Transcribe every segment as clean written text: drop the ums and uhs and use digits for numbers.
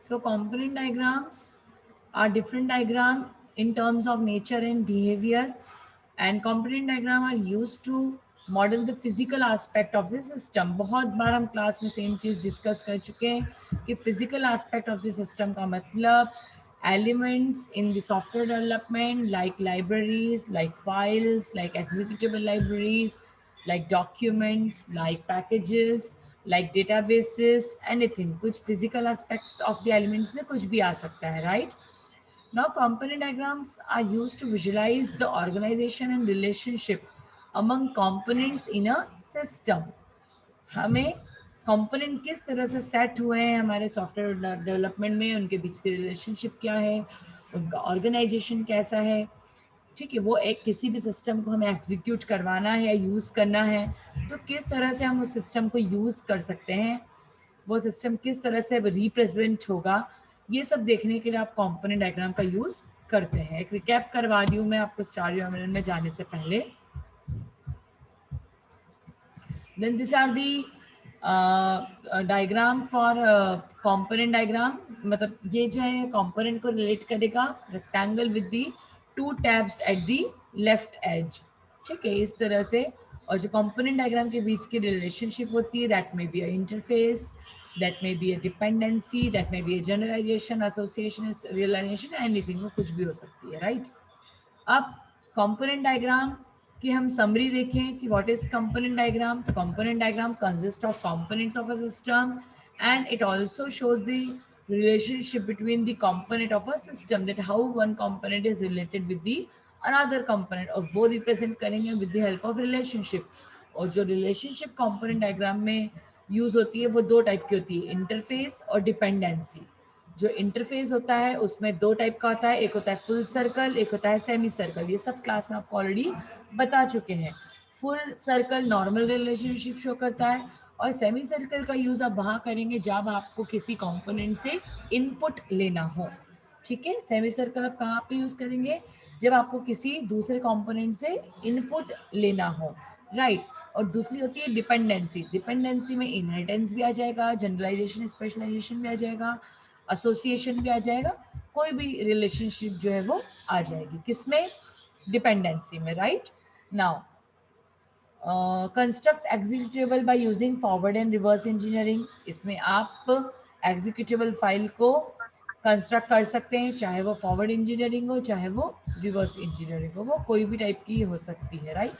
So component diagrams are different diagram in terms of nature and behavior, and component diagram are used to model the physical aspect of the system. बहुत बार हम class में same चीज़ discuss कर चुके हैं कि physical aspect of the system का मतलब elements in the software development like libraries, like files, like executable libraries, like documents, like packages, like databases, anything. कुछ physical aspects of the elements में कुछ भी आ सकता है, right? Now, component diagrams are used to visualize the organization and relationship among components in a system. हमें component किस तरह से सेट हुए हैं हमारे सॉफ्टवेयर डेवलपमेंट में, उनके बीच की रिलेशनशिप क्या है, उनका ऑर्गेनाइजेशन कैसा है, ठीक है, वो एक किसी भी सिस्टम को हमें एग्जीक्यूट करवाना है या यूज़ करना है तो किस तरह से हम उस सिस्टम को यूज़ कर सकते हैं, वो सिस्टम किस तरह से रिप्रेजेंट होगा, ये सब देखने के लिए आप कंपोनेंट डायग्राम का यूज़ करते हैं. एक रिकैप करवा दी हूँ मैं आपको स्टार यूएमएल में जाने से पहले. Then these are the diagram for component diagram. मतलब ये जो है कंपोनेंट को रिलेट करेगा rectangle with the two tabs at the left edge, ठीक है, इस तरह से. और जो कंपोनेंट डायग्राम के बीच की रिलेशनशिप होती है that may be a interface, that may be a dependency, that may be a generalisation, association, realisation, anything, वो कुछ भी हो सकती है, राइट? अब कंपोनेंट डायग्राम की हम समरी देखें कि व्हाट इज कंपोनेंट डायग्राम. तो component diagram consist of components of a system and it also shows the relationship between the component of a system, that how one component is related with the another component, और वो represent करेंगे with the help of relationship. और जो relationship component diagram में use होती है वो दो टाइप की होती है, इंटरफेस और डिपेंडेंसी. जो इंटरफेस होता है उसमें दो टाइप का होता है, एक होता है फुल सर्कल, एक होता है सेमी सर्कल. ये सब क्लास में आपको ऑलरेडी बता चुके हैं. Full circle normal relationship show करता है और सेमी सर्कल का यूज आप वहाँ करेंगे जब आपको किसी कंपोनेंट से इनपुट लेना हो, ठीक है. सेमी सर्कल आप कहाँ पे यूज करेंगे, जब आपको किसी दूसरे कंपोनेंट से इनपुट लेना हो, राइट. और दूसरी होती है डिपेंडेंसी. डिपेंडेंसी में इनहेरिटेंस भी आ जाएगा, जनरलाइजेशन, स्पेशलाइजेशन भी आ जाएगा, एसोसिएशन भी आ जाएगा, कोई भी रिलेशनशिप जो है वो आ जाएगी. किसमें, डिपेंडेंसी में, right. Now construct executable by using forward and reverse engineering. इसमें आप एग्जीक्यूटेबल फाइल को कंस्ट्रक्ट कर सकते हैं, चाहे वो फॉरवर्ड इंजीनियरिंग हो चाहे वो रिवर्स इंजीनियरिंग हो, वो कोई भी टाइप की हो सकती है, right.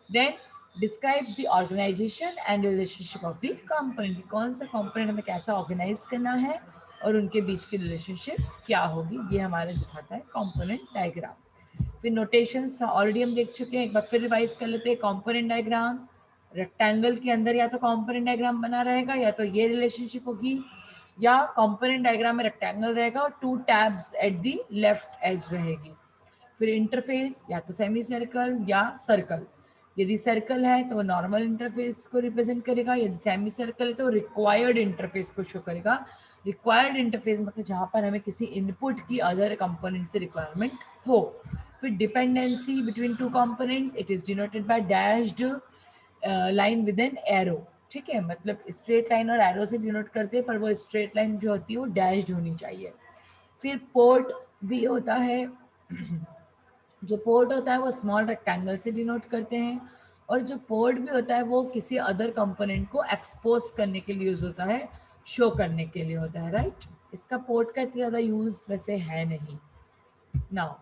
Then describe the organisation and relationship of the component. कौन सा कंपोनेंट हमें कैसा ऑर्गेनाइज करना है और उनके बीच की रिलेशनशिप क्या होगी, ये हमारा दिखाता है कंपोनेंट डायग्राम. फिर नोटेशंस ऑलरेडी हम देख चुके हैं, एक बार फिर रिवाइज कर लेते हैं. कंपोनेंट डायग्राम रेक्टेंगल के अंदर या तो कंपोनेंट डायग्राम बना रहेगा या तो ये रिलेशनशिप होगी, या कंपोनेंट डायग्राम में रेक्टेंगल रहेगा और two tabs at the left edge रहेगी. फिर इंटरफेस या तो सेमी सर्कल या सर्कल. यदि सर्कल है तो वो नॉर्मल इंटरफेस को रिप्रेजेंट करेगा, यदि सेमी सर्कल है तो रिक्वायर्ड इंटरफेस को शो करेगा. रिक्वायर्ड इंटरफेस मतलब जहाँ पर हमें किसी इनपुट की अदर कंपोनेंट से रिक्वायरमेंट हो. फिर dependency between two components, it is denoted by dashed line with an arrow, ठीक है. मतलब स्ट्रेट लाइन और एरो से डिनोट करते हैं पर वो स्ट्रेट लाइन जो होती है वो डैश्ड होनी चाहिए. फिर पोर्ट भी होता है. जो पोर्ट होता है वो स्मॉल रेक्टेंगल से डिनोट करते हैं, और जो पोर्ट भी होता है वो किसी अदर कंपोनेंट को एक्सपोज करने के लिए यूज होता है, शो करने के लिए होता है, राइट. इसका पोर्ट का इतना ज़्यादा यूज वैसे है नहीं. Now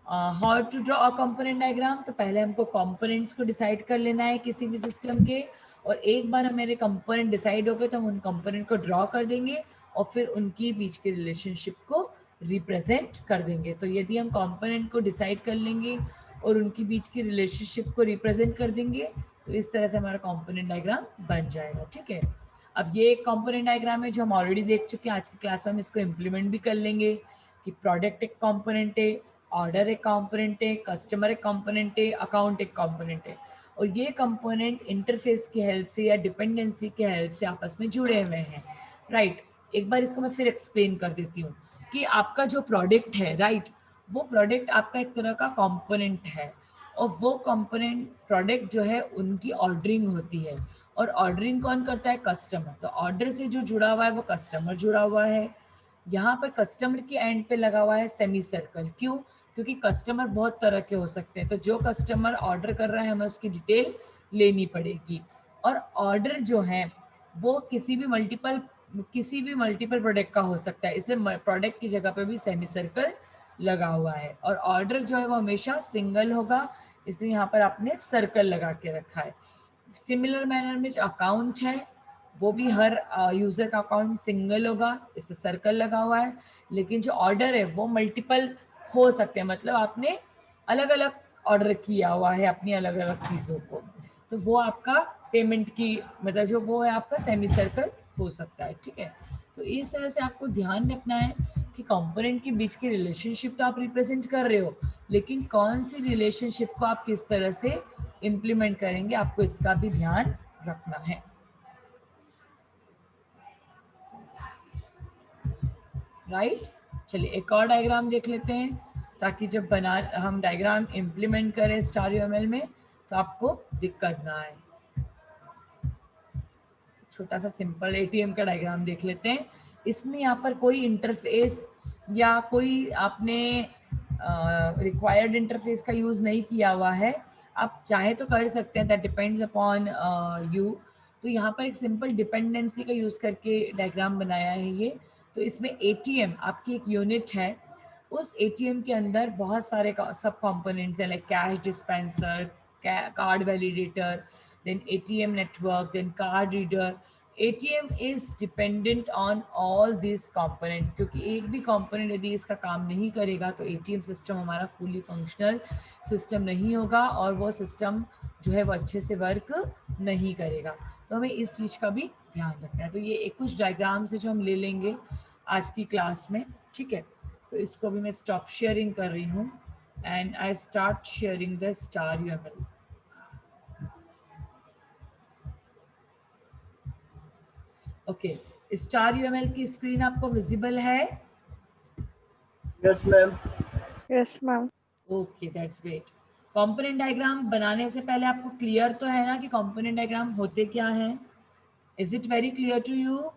how to draw a component diagram. तो पहले हमको कंपोनेंट्स को डिसाइड कर लेना है किसी भी सिस्टम के, और एक बार हमारे कंपोनेंट डिसाइड हो गए तो हम उन कंपोनेंट को ड्रॉ कर देंगे और फिर उनकी बीच की रिलेशनशिप को रिप्रेजेंट कर देंगे. तो यदि हम कंपोनेंट को डिसाइड कर लेंगे और उनकी बीच की रिलेशनशिप को रिप्रेजेंट कर देंगे तो इस तरह से हमारा कंपोनेंट डायग्राम बन जाएगा, ठीक है. अब ये एक कंपोनेंट डायग्राम है जो हम ऑलरेडी देख चुके हैं, आज की क्लास में हम इसको इम्प्लीमेंट भी कर लेंगे कि प्रोडक्ट एक कंपोनेंट है, ऑर्डर एक कंपोनेंट है, कस्टमर एक कंपोनेंट है, अकाउंट एक कंपोनेंट है, और ये कंपोनेंट इंटरफेस की हेल्प से या डिपेंडेंसी की हेल्प से आपस में जुड़े हुए हैं, राइट. एक बार इसको मैं फिर एक्सप्लेन कर देती हूँ कि आपका जो प्रोडक्ट है, राइट, वो प्रोडक्ट आपका एक तरह का कंपोनेंट है, और वो कंपोनेंट प्रोडक्ट जो है उनकी ऑर्डरिंग होती है, और ऑर्डरिंग कौन करता है, कस्टमर. तो ऑर्डर से जो जुड़ा हुआ है वो कस्टमर जुड़ा हुआ है, यहाँ पर कस्टमर के एंड पे लगा हुआ है सेमी सर्कल। क्यों? क्योंकि कस्टमर बहुत तरह के हो सकते हैं, तो जो कस्टमर ऑर्डर कर रहा है हमें उसकी डिटेल लेनी पड़ेगी। और ऑर्डर जो है वो किसी भी मल्टीपल प्रोडक्ट का हो सकता है, इसलिए प्रोडक्ट की जगह पे भी सेमी सर्कल लगा हुआ है। और ऑर्डर जो है वो हमेशा सिंगल होगा, इसलिए यहाँ पर आपने सर्कल लगा के रखा है। सिमिलर मैनर में जो अकाउंट है वो भी हर यूज़र का अकाउंट सिंगल होगा, इससे सर्कल लगा हुआ है। लेकिन जो ऑर्डर है वो मल्टीपल हो सकते हैं, मतलब आपने अलग अलग ऑर्डर किया हुआ है अपनी अलग अलग चीज़ों को, तो वो आपका पेमेंट की मतलब जो वो है आपका सेमी सर्कल हो सकता है। ठीक है, तो इस तरह से आपको ध्यान रखना है कि कंपोनेंट के बीच की रिलेशनशिप तो आप रिप्रेजेंट कर रहे हो, लेकिन कौन सी रिलेशनशिप को आप किस तरह से इम्प्लीमेंट करेंगे आपको इसका भी ध्यान रखना है। राइट, चलिए एक और डायग्राम देख लेते हैं, ताकि जब हम डायग्राम इम्प्लीमेंट करें स्टार यूएमएल में तो आपको दिक्कत ना आए। छोटा सा सिंपल एटीएम का डायग्राम देख लेते हैं। इसमें यहाँ पर कोई इंटरफेस या कोई आपने रिक्वायर्ड इंटरफेस का यूज़ नहीं किया हुआ है, आप चाहे तो कर सकते हैं, दैट डिपेंड्स अपॉन यू। तो यहाँ पर एक सिंपल डिपेंडेंसी का यूज़ करके डायग्राम बनाया है ये। तो इसमें एटीएम आपकी एक यूनिट है, उस एटीएम के अंदर बहुत सारे सब कंपोनेंट्स हैं, like cash dispenser, card validator, then ATM network, then card reader. ATM is dependent on all these components, क्योंकि एक भी component यदि इसका काम नहीं करेगा तो ATM सिस्टम हमारा फुली फंक्शनल सिस्टम नहीं होगा और वो सिस्टम जो है वो अच्छे से वर्क नहीं करेगा। तो हमें इस चीज़ का भी ध्यान रखना है। तो ये एक कुछ डायग्राम से जो हम ले लेंगे आज की क्लास में। ठीक है, तो इसको भी मैं स्टॉप शेयरिंग कर रही हूँ and I start sharing the star UML. Okay, star UML की स्क्रीन आपको विजिबल है? Yes ma'am. Yes ma'am. Okay, that's great. Component diagram बनाने से पहले आपको क्लियर तो है ना कि कंपोनेंट डायग्राम होते क्या हैं? Is it very clear to you?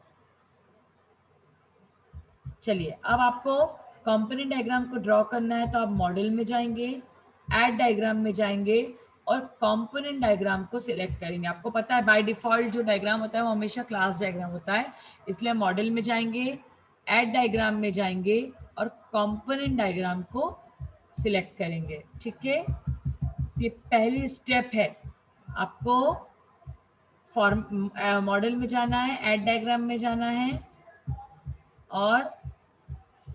चलिए, अब आपको कंपोनेंट डायग्राम को ड्रॉ करना है, तो आप मॉडल में जाएंगे, ऐड डायग्राम में जाएंगे और कंपोनेंट डायग्राम को सिलेक्ट करेंगे। आपको पता है बाय डिफॉल्ट जो डायग्राम होता है वो हमेशा क्लास डायग्राम होता है, इसलिए मॉडल में जाएंगे, ऐड डायग्राम में जाएंगे और कंपोनेंट डायग्राम को सिलेक्ट करेंगे। ठीक है, ये पहली स्टेप है। आपको मॉडल में जाना है, ऐड डायग्राम में जाना है और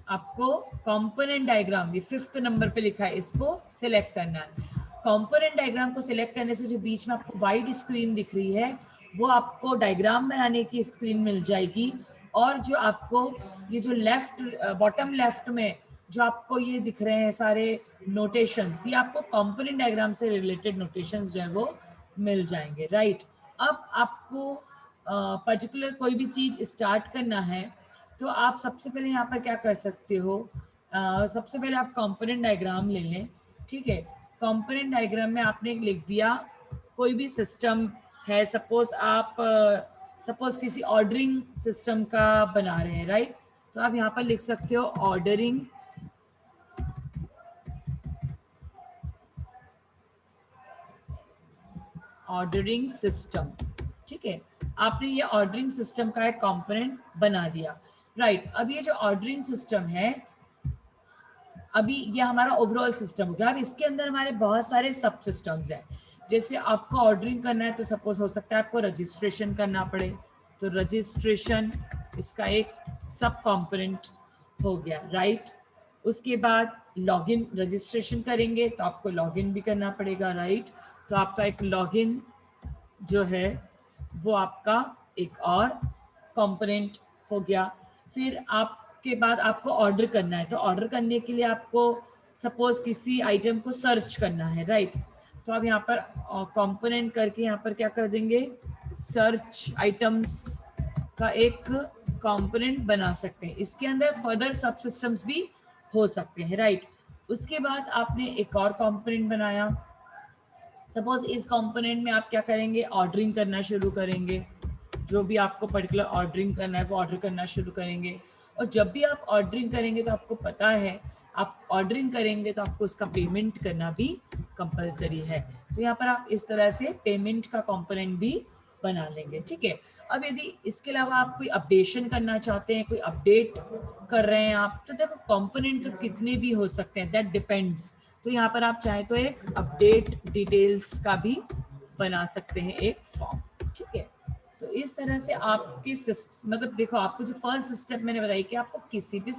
आपको कंपोनेंट डायग्राम, ये 5th नंबर पे लिखा है, इसको सिलेक्ट करना है। कंपोनेंट डायग्राम को सिलेक्ट करने से जो बीच में आपको वाइट स्क्रीन दिख रही है वो आपको डायग्राम बनाने की स्क्रीन मिल जाएगी। और जो आपको ये जो लेफ्ट बॉटम लेफ्ट में जो आपको ये दिख रहे हैं सारे नोटेशंस, ये आपको कंपोनेंट डायग्राम से रिलेटेड नोटेशंस जो है वो मिल जाएंगे। राइट, अब आपको पर्टिकुलर कोई भी चीज़ स्टार्ट करना है तो आप सबसे पहले यहाँ पर क्या कर सकते हो, सबसे पहले आप कंपोनेंट डायग्राम ले लें। ठीक है, कंपोनेंट डायग्राम में आपने लिख दिया कोई भी सिस्टम है, सपोज किसी ऑर्डरिंग सिस्टम का बना रहे हैं। राइट, तो आप यहाँ पर लिख सकते हो ऑर्डरिंग सिस्टम। ठीक है, आपने ये ऑर्डरिंग सिस्टम का एक कंपोनेंट बना दिया। राइट, अब ये जो ऑर्डरिंग सिस्टम है, अभी ये हमारा ओवरऑल सिस्टम हो गया। अब इसके अंदर हमारे बहुत सारे सब सिस्टम्स हैं। जैसे आपको ऑर्डरिंग करना है तो सपोज हो सकता है आपको रजिस्ट्रेशन करना पड़े, तो रजिस्ट्रेशन इसका एक सब कंपोनेंट हो गया। राइट, उसके बाद लॉगिन, रजिस्ट्रेशन करेंगे तो आपको लॉगिन भी करना पड़ेगा। राइट, तो आपका एक लॉगिन जो है वो आपका एक और कंपोनेंट हो गया। फिर आपके बाद आपको ऑर्डर करना है, तो ऑर्डर करने के लिए आपको सपोज किसी आइटम को सर्च करना है। राइट, तो आप यहाँ पर कंपोनेंट करके यहाँ पर क्या कर देंगे, सर्च आइटम्स का एक कंपोनेंट बना सकते हैं। इसके अंदर फर्दर सब सिस्टम्स भी हो सकते हैं। राइट, उसके बाद आपने एक और कंपोनेंट बनाया। सपोज इस कंपोनेंट में आप क्या करेंगे, ऑर्डरिंग करना शुरू करेंगे, जो भी आपको पर्टिकुलर ऑर्डरिंग करना है वो ऑर्डर करना शुरू करेंगे। और जब भी आप ऑर्डरिंग करेंगे तो आपको पता है, आप ऑर्डरिंग करेंगे तो आपको उसका पेमेंट करना भी कंपलसरी है। तो यहाँ पर आप इस तरह से पेमेंट का कंपोनेंट भी बना लेंगे, ठीक है। अब यदि इसके अलावा आप कोई अपडेशन करना चाहते हैं, कोई अपडेट कर रहे हैं आप, तो देखो कंपोनेंट तो कितने भी हो सकते हैं, दैट डिपेंड्स। तो यहाँ पर आप चाहे तो एक अपडेट डिटेल्स का भी बना सकते हैं एक फॉर्म, ठीक है। तो इस तरह से आपके मतलब देखो, आपको जो फर्स्ट स्टेप मैंने बताई कि आपको किसी भी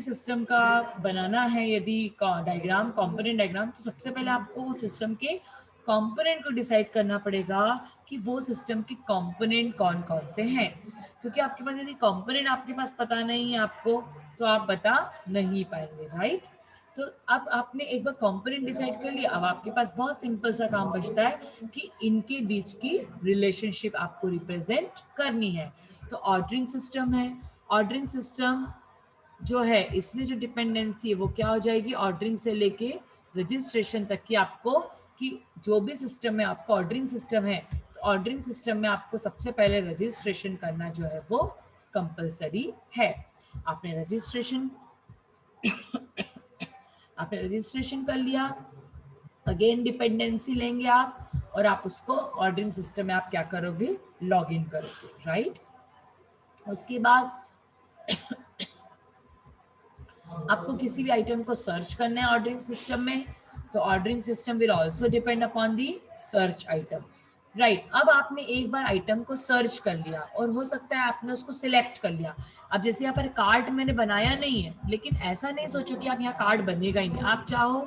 सिस्टम का बनाना है, यदि डायग्राम, कंपोनेंट डायग्राम, तो सबसे पहले आपको उस सिस्टम के कंपोनेंट को डिसाइड करना पड़ेगा कि वो सिस्टम के कंपोनेंट कौन कौन से हैं। क्योंकि आपके पास यदि कंपोनेंट आपके पास पता नहीं है आपको, तो आप बता नहीं पाएंगे, राइट। तो अब आपने एक बार कंपोनेंट डिसाइड कर लिया, अब आपके पास बहुत सिंपल सा काम बचता है कि इनके बीच की रिलेशनशिप आपको रिप्रेजेंट करनी है। तो ऑर्डरिंग सिस्टम है, ऑर्डरिंग सिस्टम जो है, इसमें जो डिपेंडेंसी है वो क्या हो जाएगी, ऑर्डरिंग से लेके रजिस्ट्रेशन तक की आपको, कि जो भी सिस्टम में आपको ऑर्डरिंग सिस्टम है, तो ऑर्डरिंग सिस्टम में आपको सबसे पहले रजिस्ट्रेशन करना जो है वो कंपलसरी है। आपने रजिस्ट्रेशन कर लिया, अगेन डिपेंडेंसी लेंगे आप, और आप उसको ऑर्डरिंग सिस्टम में आप क्या करोगे, लॉग इन करोगे, राइट। उसके बाद आपको किसी भी आइटम को सर्च करना है ऑर्डरिंग सिस्टम में, तो ordering system will also depend upon the search item, right. अब आपने एक बार आइटम को सर्च कर लिया, और हो सकता है आपने उसको सिलेक्ट कर लिया। अब जैसे यहाँ पर कार्ट मैंने बनाया नहीं है, लेकिन ऐसा नहीं सोचो कि आप यहाँ कार्ट बनेगा ही नहीं, आप चाहो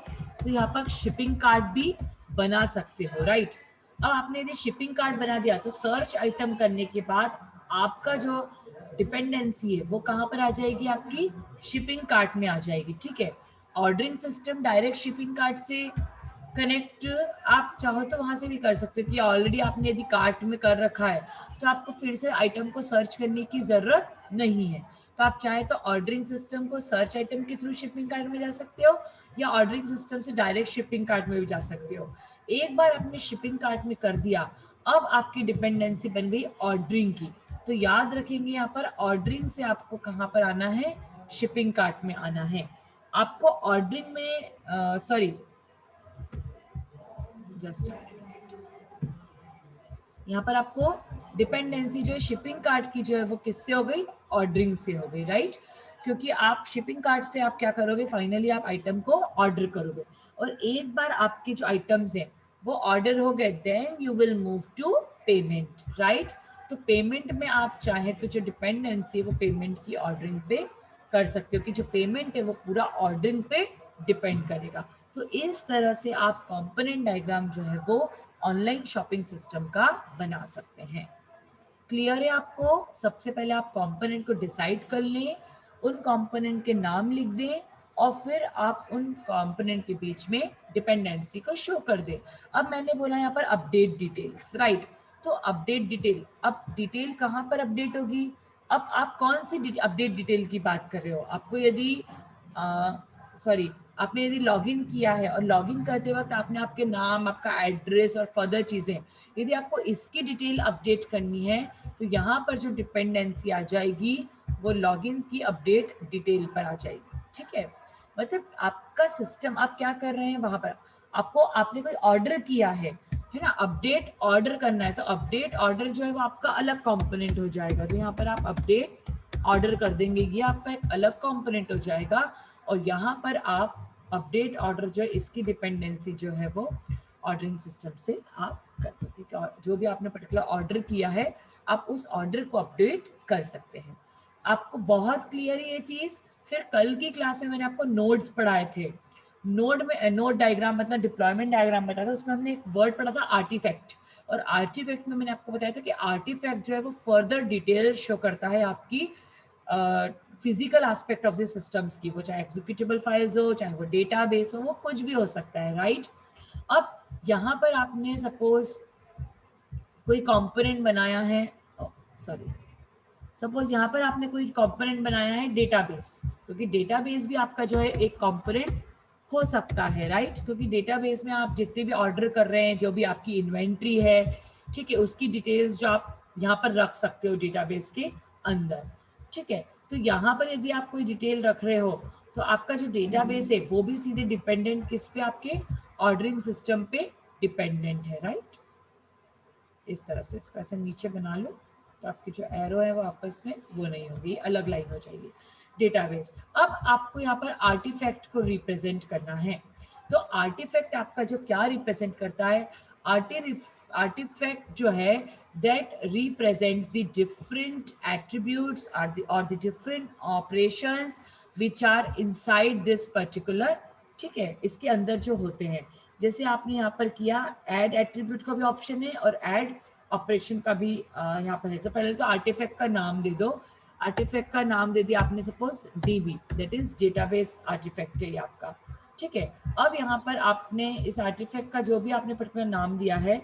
तो यहाँ पर शिपिंग कार्ट भी बना सकते हो, राइट। अब आपने यदि शिपिंग कार्ट बना दिया, तो सर्च आइटम करने के बाद आपका जो डिपेंडेंसी है वो कहाँ पर आ जाएगी, आपकी शिपिंग कार्ट में आ जाएगी, ठीक है। Ordering system direct shipping cart से कनेक्ट आप चाहो तो वहां से भी कर सकते हो, कि ऑलरेडी आपने यदि कार्ट में कर रखा है तो आपको फिर से आइटम को सर्च करने की जरूरत नहीं है। तो आप चाहे तो ऑर्डरिंग सिस्टम को सर्च आइटम के थ्रू शिपिंग कार्ट में जा सकते हो, या ऑर्डरिंग सिस्टम से डायरेक्ट शिपिंग कार्ट में भी जा सकते हो। एक बार आपने शिपिंग कार्ट में कर दिया, अब आपकी डिपेंडेंसी बन गई ऑर्डरिंग की। तो याद रखेंगे यहाँ पर ऑर्डरिंग से आपको कहाँ पर आना है, शिपिंग कार्ट में आना है। आपको ऑर्डरिंग में सॉरी जस्ट यहाँ पर आपको डिपेंडेंसी जो है शिपिंग कार्ट की जो है वो किससे हो गई, ऑर्डरिंग से हो गई, राइट। क्योंकि आप शिपिंग कार्ट से आप क्या करोगे, फाइनली आप आइटम को ऑर्डर करोगे, और एक बार आपके जो आइटम्स हैं वो ऑर्डर हो गए, then you will move to payment, right. तो पेमेंट में आप चाहे तो जो डिपेंडेंसी है वो पेमेंट की ऑर्डरिंग पे कर सकते हो, कि जो पेमेंट है वो पूरा ऑर्डरिंग पे डिपेंड करेगा। तो इस तरह से आप कंपोनेंट डायग्राम जो है वो ऑनलाइन शॉपिंग सिस्टम का बना सकते हैं। क्लियर है आपको? सबसे पहले आप कंपोनेंट को डिसाइड कर लें, उन कंपोनेंट के नाम लिख दें, और फिर आप उन कंपोनेंट के बीच में डिपेंडेंसी को शो कर दें। अब मैंने बोला यहाँ पर अपडेट डिटेल्स, राइट। तो अपडेट डिटेल, अब डिटेल कहाँ पर अपडेट होगी, अब आप कौन सी अपडेट डिटेल की बात कर रहे हो। आपको यदि आपने यदि लॉगिन किया है, और लॉगिन करते वक्त आपने आपके नाम, आपका एड्रेस और फर्दर चीज़ें, यदि आपको इसकी डिटेल अपडेट करनी है, तो यहाँ पर जो डिपेंडेंसी आ जाएगी वो लॉगिन की अपडेट डिटेल पर आ जाएगी, ठीक है। मतलब आपका सिस्टम, आप क्या कर रहे हैं वहाँ पर, आपने कोई ऑर्डर किया है ना, अपडेट ऑर्डर करना है, तो अपडेट ऑर्डर जो है वो आपका अलग कंपोनेंट हो जाएगा। तो यहाँ पर आप अपडेट ऑर्डर कर देंगे, ये आपका एक अलग कंपोनेंट हो जाएगा। और यहाँ पर आप अपडेट ऑर्डर जो है, इसकी डिपेंडेंसी जो है वो ऑर्डरिंग सिस्टम से आप कर दो, जो भी आपने पर्टिकुलर ऑर्डर किया है आप उस ऑर्डर को अपडेट कर सकते हैं। आपको बहुत क्लियर है ये चीज़। फिर कल की क्लास में मैंने आपको नोड्स पढ़ाए थे, नोड डायग्राम मतलब डिप्लॉयमेंट डायग्राम बताया था, उसमें हमने एक वर्ड पढ़ा था आर्टिफैक्ट। और आर्टिफैक्ट में मैंने आपको बताया था कि आर्टिफैक्ट जो है वो फर्दर डिटेल शो करता है आपकी physical aspect of the systems की, वो चाहे एग्जीक्यूटेबल फाइल्स हो, चाहे वो डेटाबेस हो, वो कुछ भी हो सकता है, राइट। अब यहाँ पर आपने सपोज कोई कंपोनेंट बनाया है, सपोज यहाँ पर आपने कोई कंपोनेंट बनाया है डेटाबेस, क्योंकि डेटाबेस भी आपका जो है एक कंपोनेंट हो सकता है, राइट। क्योंकि डेटाबेस में आप जितने भी ऑर्डर कर रहे हैं, जो भी आपकी इन्वेंट्री है, ठीक है, उसकी डिटेल्स जो आप यहाँ पर रख सकते हो डेटाबेस के अंदर, ठीक है। तो यहाँ पर यदि आप कोई डिटेल रख रहे हो तो आपका जो डेटाबेस है वो भी सीधे डिपेंडेंट किस पे, आपके ऑर्डरिंग सिस्टम पे डिपेंडेंट है, राइट। इस तरह से इसको ऐसे नीचे बना लो तो आपकी जो एरो है वो आपस में वो नहीं होगी, अलग लाइन हो जाएगी डेटाबेस। अब आपको यहाँ पर आर्टिफैक्ट को रिप्रेजेंट करना है। तो आर्टिफैक्ट आपका जो क्या रिप्रेजेंट करता है, आर्टिफैक्ट जो है that represents the different attributes और the different operations which are inside this particular, ठीक है, इसके अंदर जो होते हैं। जैसे आपने यहाँ पर किया ऐड एट्रीब्यूट का भी ऑप्शन है और ऐड ऑपरेशन का भी यहाँ पर है। तो पहले तो आर्टिफैक्ट का नाम दे दो, आर्टिफैक्ट का नाम दे दिया आपने suppose DB, that is database artifact है ये आपका, ठीक है। अब यहाँ पर आपने इस आर्टिफैक्ट का जो भी आपने पर्टिकुलर नाम दिया है,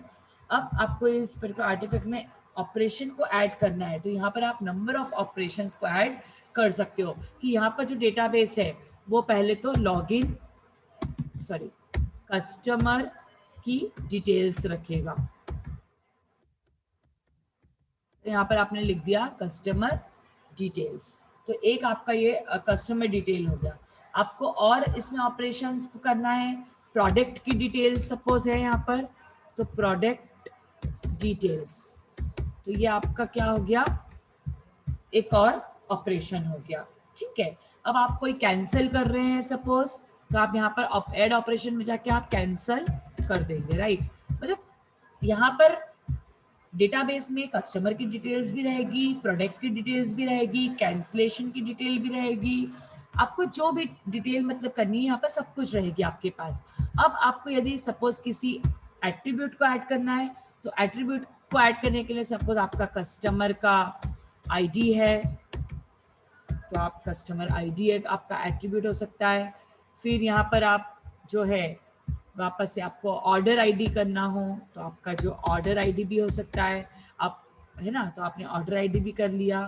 अब आपको इस पर्टिकुलर आर्टिफैक्ट में ऑपरेशन को ऐड करना है। तो यहाँ पर आप नंबर ऑफ ऑपरेशंस को ऐड कर सकते हो कि यहाँ पर जो डेटाबेस है वो पहले तो लॉगिन सॉरी कस्टमर की डिटेल्स रखेगा। तो यहाँ पर आपने लिख दिया कस्टमर डिटेल्स, तो एक आपका ये कस्टमर डिटेल हो गया। आपको और इसमें ऑपरेशंस को करना है, प्रोडक्ट की डिटेल्स सपोज है यहाँ पर, तो प्रोडक्ट डिटेल्स, तो ये आपका क्या हो गया, एक और ऑपरेशन हो गया, ठीक है। अब आप कोई कैंसिल कर रहे हैं सपोज, तो आप यहाँ पर ऐड ऑपरेशन में जाके आप कैंसिल कर देंगे, राइट। मतलब यहाँ पर डेटाबेस में कस्टमर की डिटेल्स भी रहेगी, प्रोडक्ट की डिटेल्स भी रहेगी, कैंसिलेशन की डिटेल भी रहेगी, आपको जो भी डिटेल मतलब करनी है यहाँ पर सब कुछ रहेगी आपके पास। अब आपको यदि सपोज किसी एट्रीब्यूट को ऐड करना है, तो एट्रीब्यूट को ऐड करने के लिए सपोज आपका कस्टमर का आईडी है, तो आप कस्टमर आईडी एक आपका एट्रीब्यूट हो सकता है। फिर यहाँ पर आप जो है वापस से आपको ऑर्डर आईडी करना हो तो आपका जो ऑर्डर आईडी भी हो सकता है, आप है ना, तो आपने ऑर्डर आईडी भी कर लिया।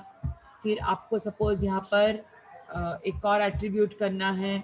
फिर आपको सपोज यहाँ पर एक और एट्रीब्यूट करना है,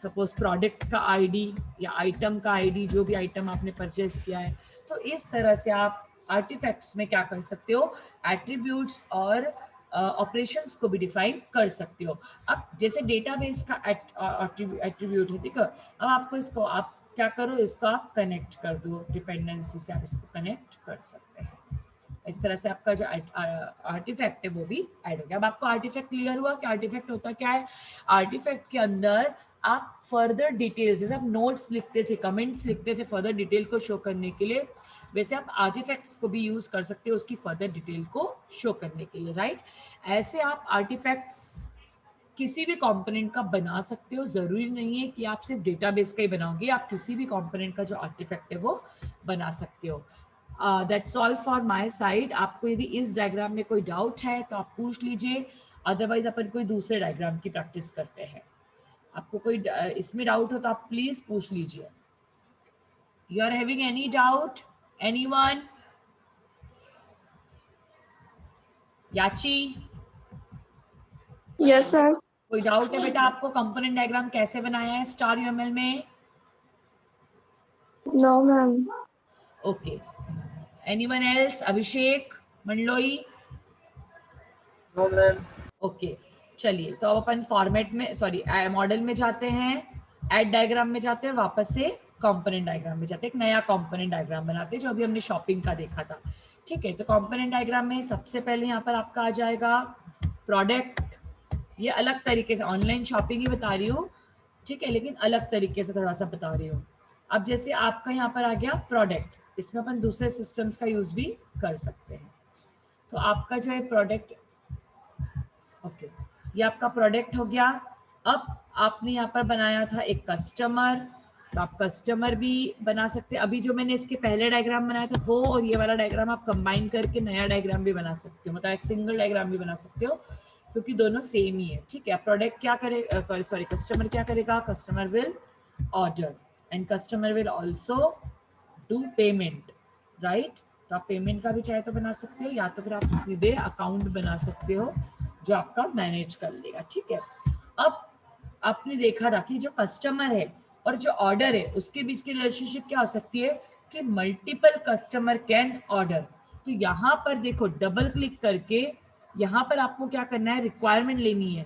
सपोज प्रोडक्ट का आईडी या आइटम का आईडी, जो भी आइटम आपने परचेज किया है। तो इस तरह से आप आर्टिफैक्ट्स में क्या कर सकते हो, एट्रीब्यूट्स और ऑपरेशंस को भी डिफाइन कर सकते हो। अब जैसे डेटाबेस का एट्रीब्यूट है, ठीक है, अब आपको इसको आप क्या करो, इसको आप कनेक्ट कर दो, डिपेंडेंसी से आप इसको कनेक्ट कर सकते हैं। इस तरह से आपका जो आर्टिफैक्ट है वो भी ऐड हो गया। अब आपको आर्टिफैक्ट क्लियर हुआ कि आर्टिफैक्ट होता क्या है। आर्टिफैक्ट के अंदर आप फर्दर डिटेल्स, जैसे आप नोट्स लिखते थे, कमेंट्स लिखते थे फर्दर डिटेल को शो करने के लिए, वैसे आप आर्टिफैक्ट्स को भी यूज कर सकते हो उसकी फर्दर डिटेल को शो करने के लिए, राइट। ऐसे आप आर्टिफैक्ट्स किसी भी कंपोनेंट का बना सकते हो, जरूरी नहीं है कि आप सिर्फ डेटाबेस का ही बनाओगे, आप किसी भी कंपोनेंट का जो आर्टिफैक्ट है वो बना सकते हो। That's all for my side. आपको यदि इस डायग्राम में कोई डाउट है तो आप पूछ लीजिए, अदरवाइज अपन कोई दूसरे डायग्राम की प्रैक्टिस करते हैं। आपको कोई इसमें डाउट हो तो आप प्लीज पूछ लीजिए। You are having any doubt, anyone? याची? Yes ma'am. कोई डाउट है बेटा आपको, कंपोनेंट डायग्राम कैसे बनाया है स्टार यूएमएल में? No ma'am. Okay, anyone else? Abhishek Mandloi? No ma'am. Okay, चलिए तो अब अपन फॉर्मेट में सॉरी मॉडल में जाते हैं, ऐड डायग्राम में जाते हैं, वापस से कंपोनेंट डायग्राम में जाते हैं, एक नया कंपोनेंट डायग्राम बनाते हैं जो अभी हमने शॉपिंग का देखा था, ठीक है। तो कंपोनेंट डायग्राम में सबसे पहले यहाँ पर आपका आ जाएगा प्रोडक्ट। ये अलग तरीके से ऑनलाइन शॉपिंग ही बता रही हूँ, ठीक है, लेकिन अलग तरीके से थोड़ा सा बता रही हूँ। अब जैसे आपका यहाँ पर आ गया प्रोडक्ट, इसमें अपन दूसरे सिस्टम्स का यूज भी कर सकते हैं। तो आपका जो है प्रोडक्ट, ओके, ये आपका प्रोडक्ट हो गया। अब आपने यहाँ पर बनाया था एक कस्टमर, तो आप कस्टमर भी बना सकते हैं। अभी जो मैंने इसके पहले डायग्राम बनाया था वो और ये वाला डायग्राम आप कंबाइन करके नया डायग्राम भी बना सकते हो, मतलब एक सिंगल डायग्राम भी बना सकते हो क्योंकि दोनों सेम ही है, ठीक है। प्रोडक्ट क्या करेगा, सॉरी कस्टमर क्या करेगा, customer will order and customer will also do payment, right. तो आप पेमेंट का भी चाहे तो बना सकते हो या तो फिर आप सीधे अकाउंट बना सकते हो जो आपका मैनेज कर लेगा, ठीक है। अब आपने देखा था कि जो कस्टमर है और जो ऑर्डर है उसके बीच की रिलेशनशिप क्या हो सकती है कि मल्टीपल कस्टमर कैन ऑर्डर। तो यहाँ पर देखो डबल क्लिक करके यहाँ पर आपको क्या करना है, रिक्वायरमेंट लेनी है।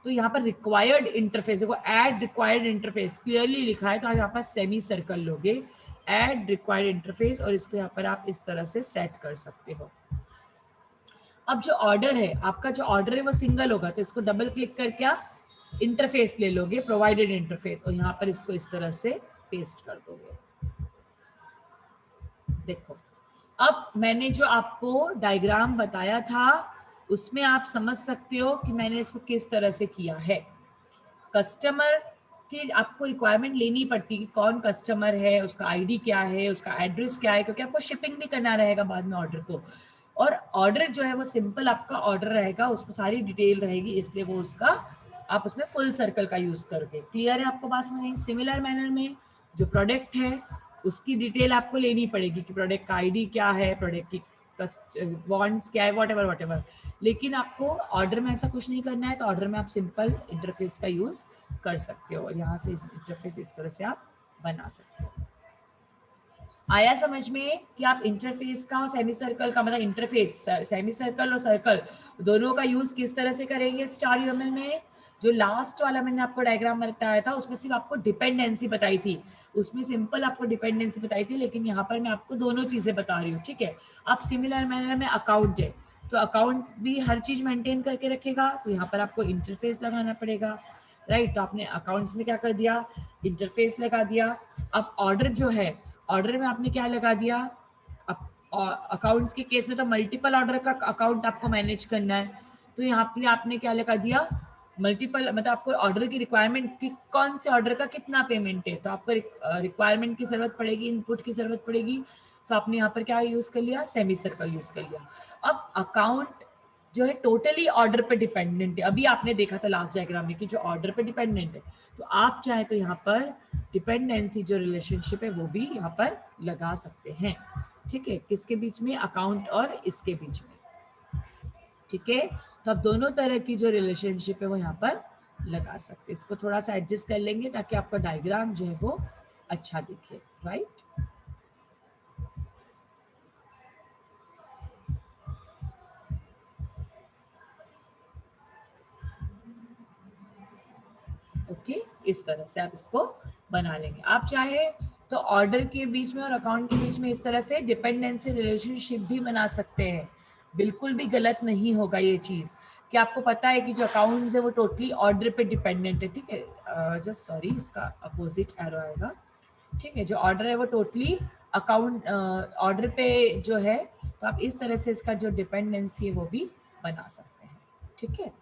तो यहाँ पर रिक्वायर्ड इंटरफेस, देखो ऐड रिक्वायर्ड इंटरफेस क्लियरली लिखा है, तो आप यहाँ पर सेमी सर्कल लोगे, ऐड रिक्वायर्ड इंटरफेस, और इसको यहाँ पर आप इस तरह से सेट कर सकते हो। अब जो ऑर्डर है आपका, जो ऑर्डर है वो सिंगल होगा, तो इसको डबल क्लिक करके आप इंटरफेस ले लोगे, प्रोवाइडेड इंटरफेस, और यहाँ पर इसको इस तरह से पेस्ट कर दोगे। देखो अब मैंने जो आपको डायग्राम बताया था उसमें आप समझ सकते हो कि मैंने इसको किस तरह से किया है। कस्टमर की आपको रिक्वायरमेंट लेनी पड़ती है कि कौन कस्टमर है, उसका आईडी क्या है, उसका एड्रेस क्या है, क्योंकि आपको शिपिंग भी करना रहेगा बाद में ऑर्डर को। और ऑर्डर जो है वो सिंपल आपका ऑर्डर रहेगा, उसमें सारी डिटेल रहेगी, इसलिए वो उसका आप उसमें फुल सर्कल का यूज करोगे। क्लियर है आपको बात में? सिमिलर मैनर में जो प्रोडक्ट है उसकी डिटेल आपको लेनी पड़ेगी कि प्रोडक्ट का आईडी क्या है, प्रोडक्ट की वांट्स क्या है, व्हाटएवर। लेकिन आपको ऑर्डर में ऐसा कुछ नहीं करना है, तो ऑर्डर में आप सिंपल इंटरफेस का यूज कर सकते हो, और यहाँ से इंटरफेस इस तरह से आप बना सकते हो। आया समझ में कि आप इंटरफेस का और सेमी सर्कल का, मतलब इंटरफेस, सेमी सर्कल और सर्कल दोनों का यूज किस तरह से करेंगे स्टार यूएमएल में। जो लास्ट वाला मैंने आपको डायग्राम बताया था उसमें सिर्फ आपको डिपेंडेंसी बताई थी, उसमें सिंपल आपको डिपेंडेंसी बताई थी, लेकिन यहाँ पर मैं आपको दोनों चीजें बता रही हूँ, ठीक है। अब सिमिलर मैनर में अकाउंट है, तो अकाउंट भी हर चीज मेंटेन करके रखेगा, तो यहाँ पर आपको इंटरफेस लगाना पड़ेगा, राइट। तो आपने अकाउंट्स में क्या कर दिया, इंटरफेस लगा दिया। अब ऑर्डर जो है, ऑर्डर में आपने क्या लगा दिया, अकाउंट्स के केस में तो मल्टीपल ऑर्डर का अकाउंट आपको मैनेज करना है, तो यहाँ पे आपने क्या लगा दिया, मल्टीपल, मतलब आपको ऑर्डर की रिक्वायरमेंट की कौन से ऑर्डर का कितना पेमेंट है, तो आपको रिक्वायरमेंट की जरूरत पड़ेगी, इनपुट की जरूरत पड़ेगी, तो आपने यहाँ पर क्या यूज कर लिया, सेमी सर्कल यूज कर लिया। अब अकाउंट जो है टोटली ऑर्डर पे डिपेंडेंट है, अभी आपने देखा था लास्ट डायग्राम में कि जो ऑर्डर पे डिपेंडेंट है, तो आप चाहे तो यहाँ पर डिपेंडेंसी जो रिलेशनशिप है वो भी यहाँ पर लगा सकते हैं, ठीक है, किसके बीच में, अकाउंट और इसके बीच में, ठीक है। तो आप दोनों तरह की जो रिलेशनशिप है वो यहाँ पर लगा सकते हैं। इसको थोड़ा सा एडजस्ट कर लेंगे ताकि आपका डायग्राम जो है वो अच्छा दिखे, राइट। ओके, इस तरह से आप इसको बना लेंगे। आप चाहे तो ऑर्डर के बीच में और अकाउंट के बीच में इस तरह से डिपेंडेंसी रिलेशनशिप भी बना सकते हैं, बिल्कुल भी गलत नहीं होगा ये चीज, कि आपको पता है कि जो अकाउंट्स है वो टोटली ऑर्डर पे डिपेंडेंट है, ठीक है। जस्ट सॉरी, इसका अपोजिट एरो आएगा, ठीक है। जो ऑर्डर है वो टोटली अकाउंट ऑर्डर पे जो है, तो आप इस तरह से इसका जो डिपेंडेंसी है वो भी बना सकते हैं, ठीक है।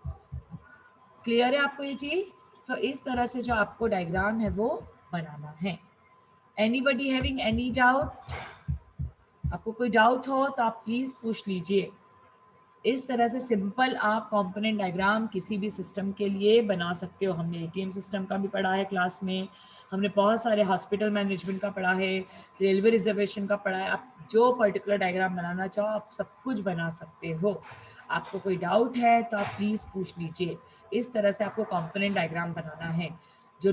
क्लियर है आपको ये चीज? तो इस तरह से जो आपको डायग्राम है वो बनाना है। Anybody having any doubt? आपको कोई डाउट हो तो आप प्लीज पूछ लीजिए। इस तरह से सिंपल आप कंपोनेंट डायग्राम किसी भी सिस्टम के लिए बना सकते हो। हमने एटीएम सिस्टम का भी पढ़ा है क्लास में, हमने बहुत सारे हॉस्पिटल मैनेजमेंट का पढ़ा है, रेलवे रिजर्वेशन का पढ़ा है। आप जो पर्टिकुलर डायग्राम बनाना चाहो आप सब कुछ बना सकते हो। आपको कोई डाउट है तो आप प्लीज़ पूछ लीजिए। इस तरह से आपको कंपोनेंट डायग्राम बनाना है। जो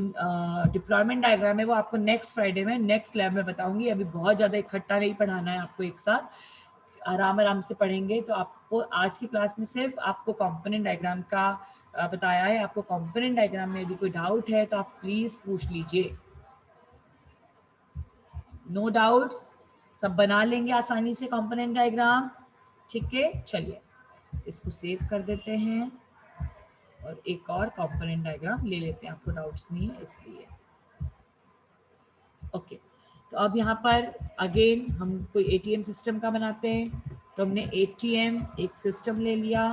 डिप्लॉयमेंट डायग्राम है वो आपको नेक्स्ट फ्राइडे में नेक्स्ट लैब में बताऊंगी। अभी बहुत ज़्यादा इकट्ठा नहीं पढ़ाना है आपको, एक साथ आराम आराम से पढ़ेंगे। तो आपको आज की क्लास में सिर्फ आपको कंपोनेंट डायग्राम का बताया है। आपको कंपोनेंट डायग्राम में यदि कोई डाउट है तो आप प्लीज पूछ लीजिए। नो डाउट्स, सब बना लेंगे आसानी से कंपोनेंट डायग्राम, ठीक है। चलिए इसको सेव कर देते हैं और एक और कंपोनेंट डायग्राम ले लेते हैं, आपको डाउट्स नहीं है इसलिए। ओके, तो अब यहाँ पर अगेन हम कोई एटीएम सिस्टम का बनाते हैं। तो हमने एटीएम एक सिस्टम ले लिया,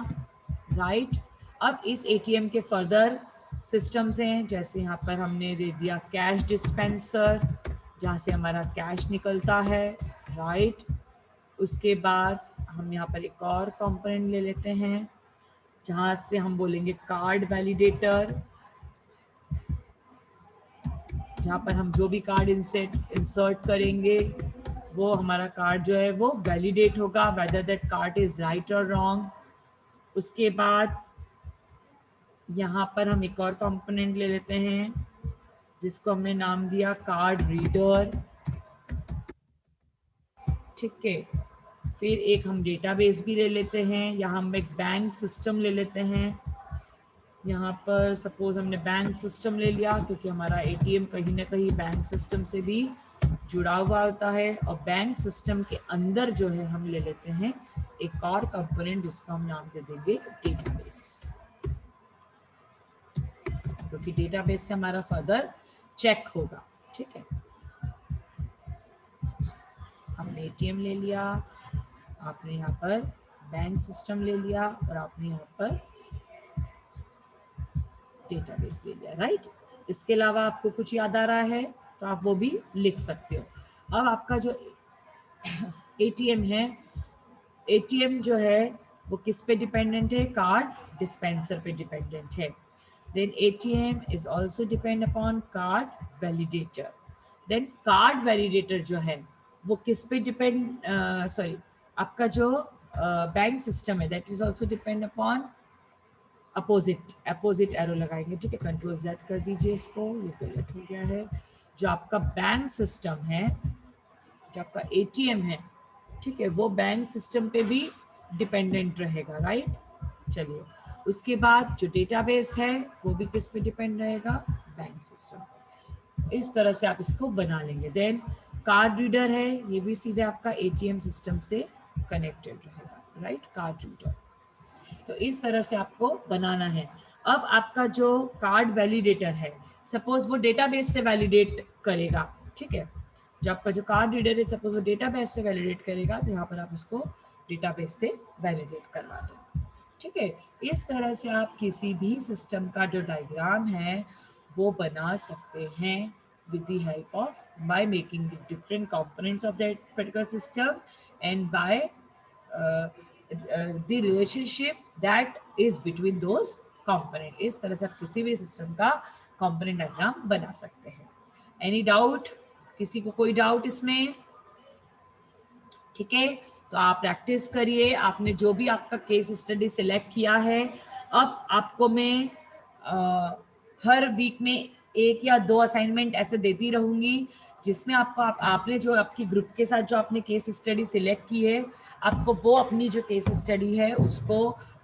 राइट। अब इस एटीएम के फर्दर सिस्टम्स हैं, जैसे यहाँ पर हमने दे दिया कैश डिस्पेंसर, जहाँ से हमारा कैश निकलता है, राइट। उसके बाद हम यहाँ पर एक और कंपोनेंट ले लेते हैं जहाँ से हम बोलेंगे कार्ड वैलिडेटर, जहाँ पर हम जो भी कार्ड इंसर्ट करेंगे वो हमारा कार्ड जो है वो वैलिडेट होगा, whether that card is right और रॉन्ग। उसके बाद यहाँ पर हम एक और कंपोनेंट ले लेते हैं जिसको हमने नाम दिया कार्ड रीडर, ठीक है। फिर एक हम डेटाबेस भी ले लेते हैं, या हम एक बैंक सिस्टम ले लेते हैं। यहाँ पर सपोज हमने बैंक सिस्टम ले लिया, क्योंकि हमारा एटीएम कहीं ना कहीं बैंक सिस्टम से भी जुड़ा हुआ होता है। और बैंक सिस्टम के अंदर जो है हम ले लेते हैं एक और कंपोनेंट, जिसको हम नाम दे देंगे डेटाबेस, क्योंकि डेटाबेस से हमारा फर्दर चेक होगा। ठीक है, हमने एटीएम ले लिया, आपने यहाँ पर बैंक सिस्टम ले लिया, और आपने यहाँ पर डेटाबेस ले लिया, राइट। इसके अलावा आपको कुछ याद आ रहा है तो आप वो भी लिख सकते हो। अब आपका जो एटीएम है, एटीएम जो है वो किस पे डिपेंडेंट है? कार्ड डिस्पेंसर पे डिपेंडेंट है। Then ATM is also depend upon card validator. Then card validator जो है वो किस पे डिपेंड, सॉरी, आपका जो बैंक सिस्टम है that is also depend upon opposite arrow लगाएंगे। ठीक है, कंट्रोल जेड कर दीजिए इसको, ये गलत हो गया है। जो आपका बैंक सिस्टम है, जो आपका एटीएम है, ठीक है, वो बैंक सिस्टम पे भी डिपेंडेंट रहेगा, राइट। चलिए, उसके बाद जो डेटाबेस है वो भी किस पे डिपेंड रहेगा? Bank system. इस तरह से आप इसको बना लेंगे। देन कार्ड रीडर है, ये भी सीधे आपका एटीएम सिस्टम से कनेक्टेड रहेगा, राइट, कार्ड रीडर। तो इस तरह से आपको बनाना है। अब आपका जो कार्ड वैलिडेटर है, सपोज वो डेटाबेस से वैलिडेट करेगा। ठीक है, जो आपका जो कार्ड रीडर है सपोज वो डेटाबेस से वैलिडेट करेगा, तो यहाँ पर आप इसको डेटाबेस से वैलिडेट करवा दें। ठीक है, इस तरह से आप किसी भी सिस्टम का जो डायग्राम है वो बना सकते हैं with the help of by making the different components of that particular system and by the relationship that is between those component। इस तरह से आप किसी भी सिस्टम का component डायग्राम बना सकते हैं। Any doubt? किसी को कोई डाउट इसमें? ठीक है, तो आप प्रैक्टिस करिए। आपने जो भी आपका केस स्टडी सिलेक्ट किया है, अब आपको मैं हर वीक में एक या दो असाइनमेंट ऐसे देती रहूंगी, जिसमें आपको आपने जो आपकी ग्रुप के साथ जो आपने केस स्टडी सिलेक्ट की है, आपको वो अपनी जो केस स्टडी है उसको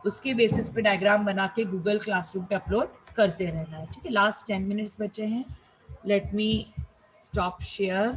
उसके बेसिस पे डायग्राम बना के गूगल क्लासरूम पे अपलोड करते रहना है। ठीक है, लास्ट 10 मिनट्स बचे हैं। Let me stop share.